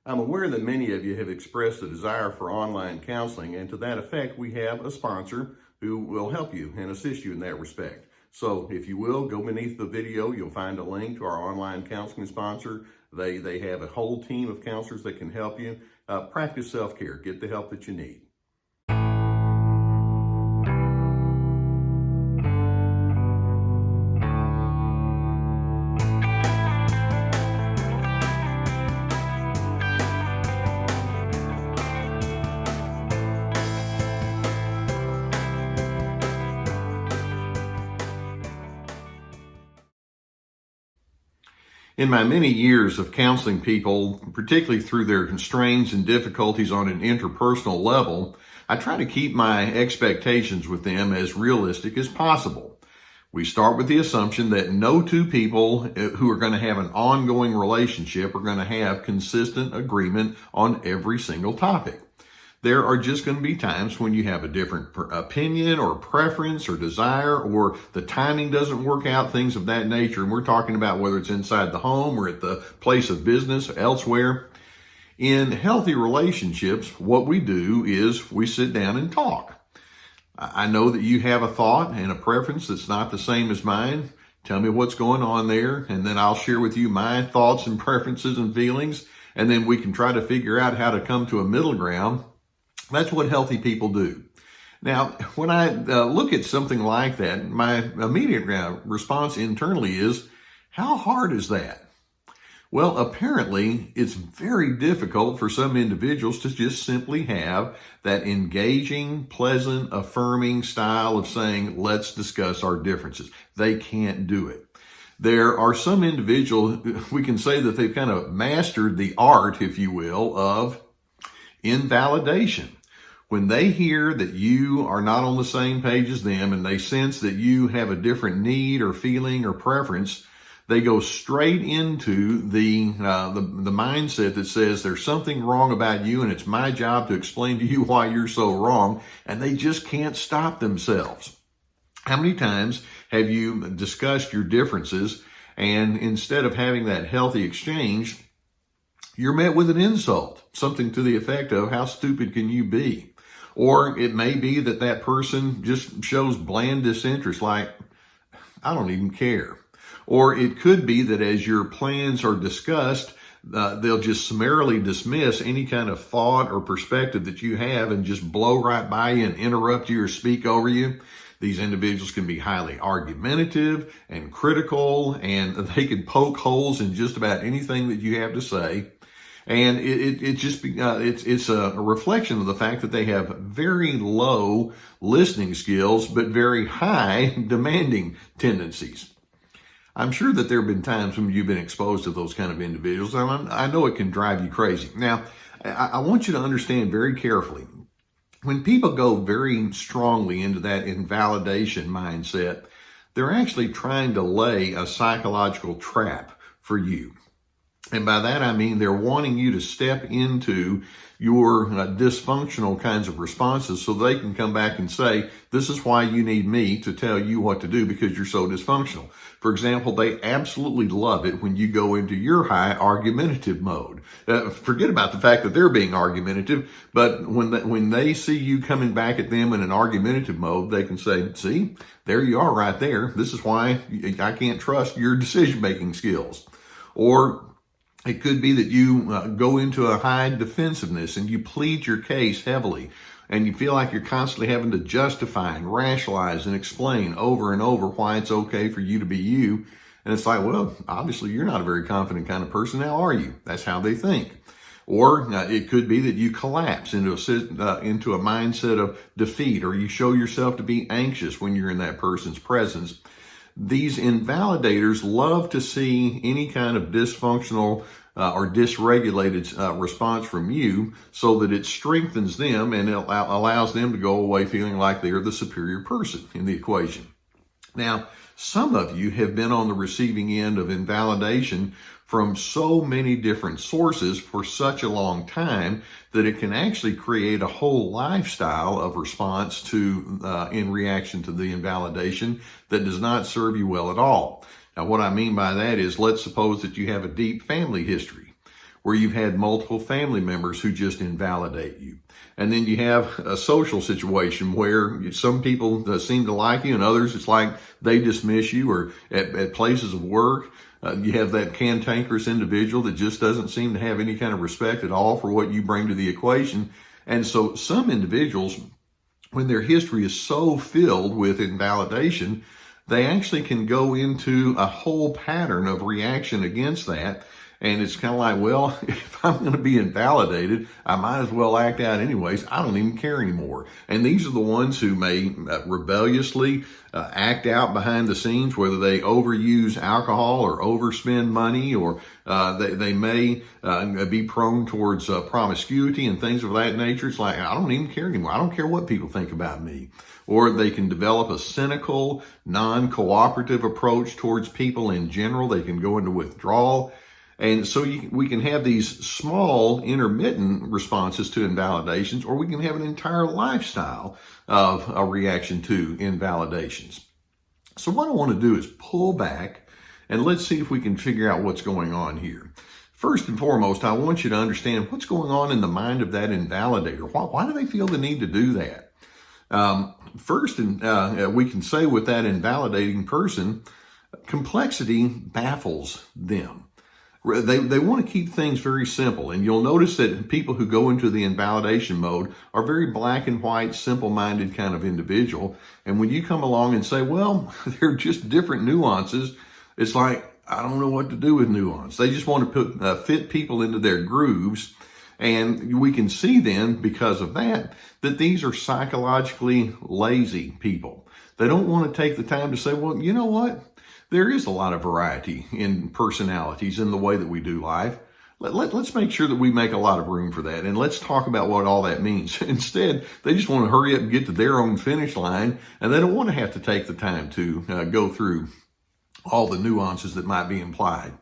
I'm aware that many of you have expressed a desire for online counseling, and to that effect, we have a sponsor who will help you and assist you in that respect. So if you will, go beneath the video, you'll find a link to our online counseling sponsor. They have a whole team of counselors that can help you. Practice self-care, get the help that you need. In my many years of counseling people, particularly through their constraints and difficulties on an interpersonal level, I try to keep my expectations with them as realistic as possible. We start with the assumption that no two people who are going to have an ongoing relationship are going to have consistent agreement on every single topic. There are just going to be times when you have a different opinion or preference or desire, or the timing doesn't work out, things of that nature. And we're talking about whether it's inside the home or at the place of business, elsewhere. In healthy relationships, what we do is we sit down and talk. I know that you have a thought and a preference that's not the same as mine. Tell me what's going on there, and then I'll share with you my thoughts and preferences and feelings, and then we can try to figure out how to come to a middle ground. That's what healthy people do. Now, when I look at something like that, my immediate response internally is, how hard is that? Well, apparently, it's very difficult for some individuals to just simply have that engaging, pleasant, affirming style of saying, let's discuss our differences. They can't do it. There are some individuals, we can say that they've kind of mastered the art, if you will, of invalidation. When they hear that you are not on the same page as them and they sense that you have a different need or feeling or preference, they go straight into the mindset that says there's something wrong about you and it's my job to explain to you why you're so wrong, and they just can't stop themselves. How many times have you discussed your differences, and instead of having that healthy exchange, you're met with an insult, something to the effect of, how stupid can you be? Or it may be that that person just shows bland disinterest, like, I don't even care. Or it could be that as your plans are discussed, they'll just summarily dismiss any kind of thought or perspective that you have and just blow right by you and interrupt you or speak over you. These individuals can be highly argumentative and critical, and they can poke holes in just about anything that you have to say. And it's a reflection of the fact that they have very low listening skills, but very high demanding tendencies. I'm sure that there have been times when you've been exposed to those kind of individuals, and I know it can drive you crazy. Now, I want you to understand very carefully, when people go very strongly into that invalidation mindset, they're actually trying to lay a psychological trap for you. And by that, I mean they're wanting you to step into your dysfunctional kinds of responses so they can come back and say, this is why you need me to tell you what to do because you're so dysfunctional. For example, they absolutely love it when you go into your high argumentative mode. Forget about the fact that they're being argumentative, but when they see you coming back at them in an argumentative mode, they can say, see, there you are right there. This is why I can't trust your decision-making skills. Or it could be that you go into a high defensiveness and you plead your case heavily, and you feel like you're constantly having to justify and rationalize and explain over and over why it's okay for you to be you. And it's like, well, obviously you're not a very confident kind of person, now are you? That's how they think. Or it could be that you collapse into a mindset of defeat, or you show yourself to be anxious when you're in that person's presence. These invalidators love to see any kind of dysfunctional or dysregulated response from you so that it strengthens them and it allows them to go away feeling like they're the superior person in the equation. Now, some of you have been on the receiving end of invalidation from so many different sources for such a long time that it can actually create a whole lifestyle of response to in reaction to the invalidation that does not serve you well at all. Now, what I mean by that is, let's suppose that you have a deep family history where you've had multiple family members who just invalidate you. And then you have a social situation where some people seem to like you and others, it's like they dismiss you, or at places of work, you have that cantankerous individual that just doesn't seem to have any kind of respect at all for what you bring to the equation. And so some individuals, when their history is so filled with invalidation, they actually can go into a whole pattern of reaction against that. And it's kind of like, well, if I'm going to be invalidated, I might as well act out anyways. I don't even care anymore. And these are the ones who may rebelliously act out behind the scenes, whether they overuse alcohol or overspend money, or they may be prone towards promiscuity and things of that nature. It's like, I don't even care anymore. I don't care what people think about me. Or they can develop a cynical, non-cooperative approach towards people in general. They can go into withdrawal. And so we can have these small intermittent responses to invalidations, or we can have an entire lifestyle of a reaction to invalidations. So what I want to do is pull back and let's see if we can figure out what's going on here. First and foremost, I want you to understand what's going on in the mind of that invalidator. Why do they feel the need to do that? First, we can say with that invalidating person, complexity baffles them. They want to keep things very simple. And you'll notice that people who go into the invalidation mode are very black and white, simple-minded kind of individual. And when you come along and say, well, they're just different nuances, it's like, I don't know what to do with nuance. They just want to fit people into their grooves. And we can see then, because of that these are psychologically lazy people. They don't want to take the time to say, well, you know what? There is a lot of variety in personalities in the way that we do life. Let's make sure that we make a lot of room for that. And let's talk about what all that means. Instead, they just want to hurry up and get to their own finish line. And they don't want to have to take the time to go through all the nuances that might be implied.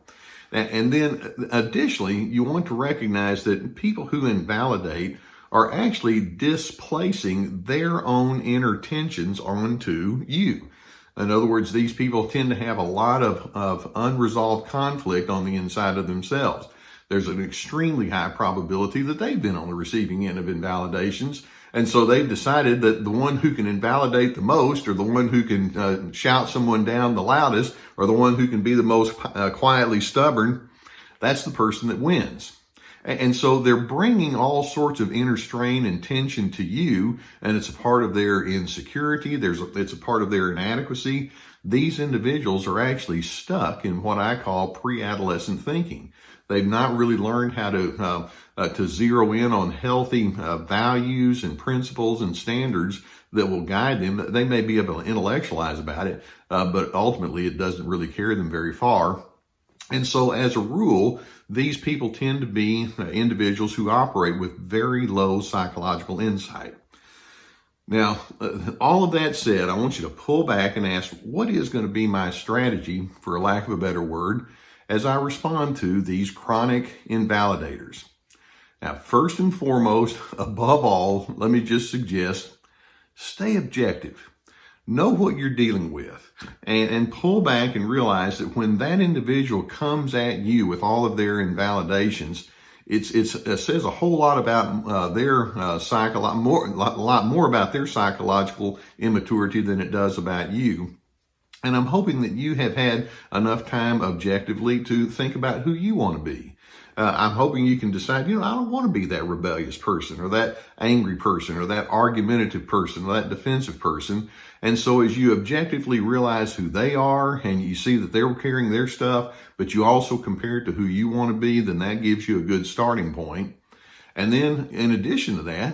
And then additionally, you want to recognize that people who invalidate are actually displacing their own inner tensions onto you. In other words, these people tend to have a lot of unresolved conflict on the inside of themselves. There's an extremely high probability that they've been on the receiving end of invalidations. And so they've decided that the one who can invalidate the most, or the one who can shout someone down the loudest, or the one who can be the most quietly stubborn, that's the person that wins. And so they're bringing all sorts of inner strain and tension to you, and it's a part of their insecurity. It's a part of their inadequacy. These individuals are actually stuck in what I call pre-adolescent thinking. They've not really learned how to zero in on healthy values and principles and standards that will guide them. They may be able to intellectualize about it, but ultimately it doesn't really carry them very far. And so as a rule, these people tend to be individuals who operate with very low psychological insight. Now, all of that said, I want you to pull back and ask, what is going to be my strategy, for lack of a better word, as I respond to these chronic invalidators? Now, first and foremost, above all, let me just suggest, stay objective. Know what you're dealing with, and pull back and realize that when that individual comes at you with all of their invalidations, it says a whole lot about a lot more about their psychological immaturity than it does about you. And I'm hoping that you have had enough time objectively to think about who you want to be. I'm hoping you can decide, I don't want to be that rebellious person, or that angry person, or that argumentative person, or that defensive person. And so as you objectively realize who they are, and you see that they're carrying their stuff, but you also compare it to who you want to be, then that gives you a good starting point. And then in addition to that,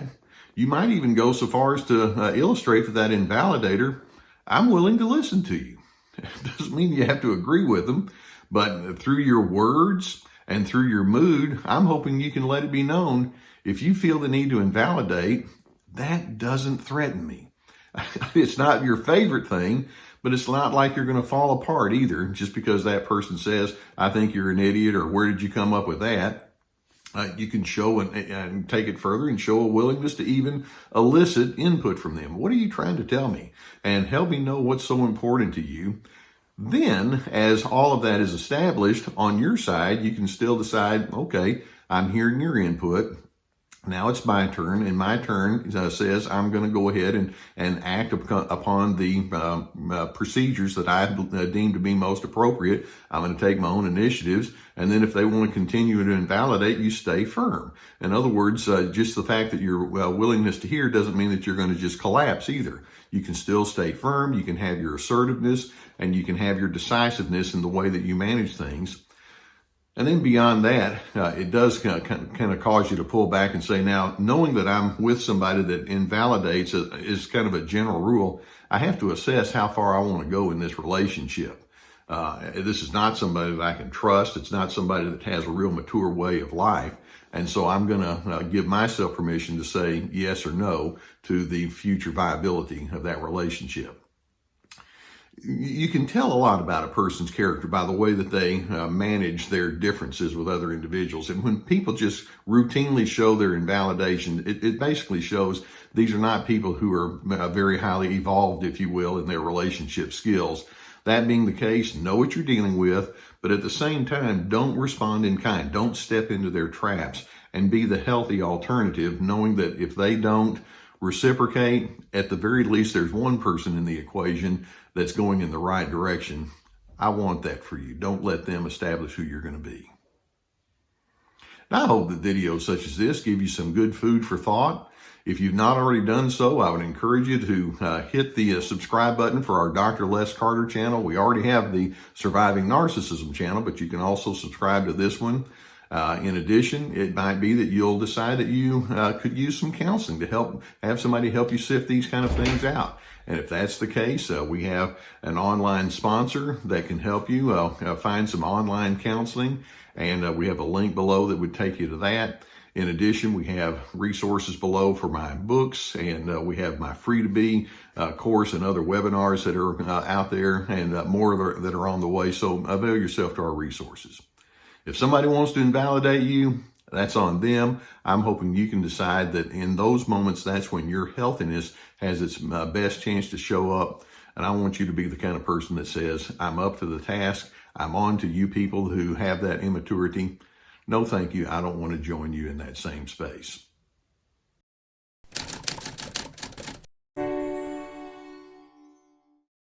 you might even go so far as to illustrate to that invalidator, I'm willing to listen to you. It doesn't mean you have to agree with them, but through your words and through your mood, I'm hoping you can let it be known, if you feel the need to invalidate, that doesn't threaten me. It's not your favorite thing, but it's not like you're going to fall apart either just because that person says, I think you're an idiot, or where did you come up with that? You can show and take it further and show a willingness to even elicit input from them. What are you trying to tell me? And help me know what's so important to you. Then, as all of that is established on your side, you can still decide, okay, I'm hearing your input. Now it's my turn, and my turn says I'm going to go ahead and act upon the procedures that I deem to be most appropriate. I'm going to take my own initiatives, and then if they want to continue to invalidate, you stay firm. In other words, just the fact that your willingness to hear doesn't mean that you're going to just collapse either. You can still stay firm, you can have your assertiveness, and you can have your decisiveness in the way that you manage things. And then beyond that, it does kind of cause you to pull back and say, now, knowing that I'm with somebody that invalidates is kind of a general rule. I have to assess how far I want to go in this relationship. This is not somebody that I can trust. It's not somebody that has a real mature way of life. And so I'm going to give myself permission to say yes or no to the future viability of that relationship. You can tell a lot about a person's character by the way that they manage their differences with other individuals. And when people just routinely show their invalidation, it basically shows these are not people who are very highly evolved, if you will, in their relationship skills. That being the case, know what you're dealing with, but at the same time, don't respond in kind. Don't step into their traps, and be the healthy alternative, knowing that if they don't reciprocate, at the very least, there's one person in the equation that's going in the right direction. I want that for you. Don't let them establish who you're going to be. Now, I hope that videos such as this give you some good food for thought. If you've not already done so, I would encourage you to hit the subscribe button for our Dr. Les Carter channel. We already have the Surviving Narcissism channel, but you can also subscribe to this one. In addition, it might be that you'll decide that you could use some counseling to have somebody help you sift these kind of things out. And if that's the case, we have an online sponsor that can help you find some online counseling, and we have a link below that would take you to that. In addition, we have resources below for my books, and we have my free-to-be course and other webinars that are out there, and more that are on the way. So avail yourself to our resources. If somebody wants to invalidate you, that's on them. I'm hoping you can decide that in those moments, that's when your healthiness has its best chance to show up. And I want you to be the kind of person that says, I'm up to the task. I'm on to you people who have that immaturity. No, thank you. I don't want to join you in that same space.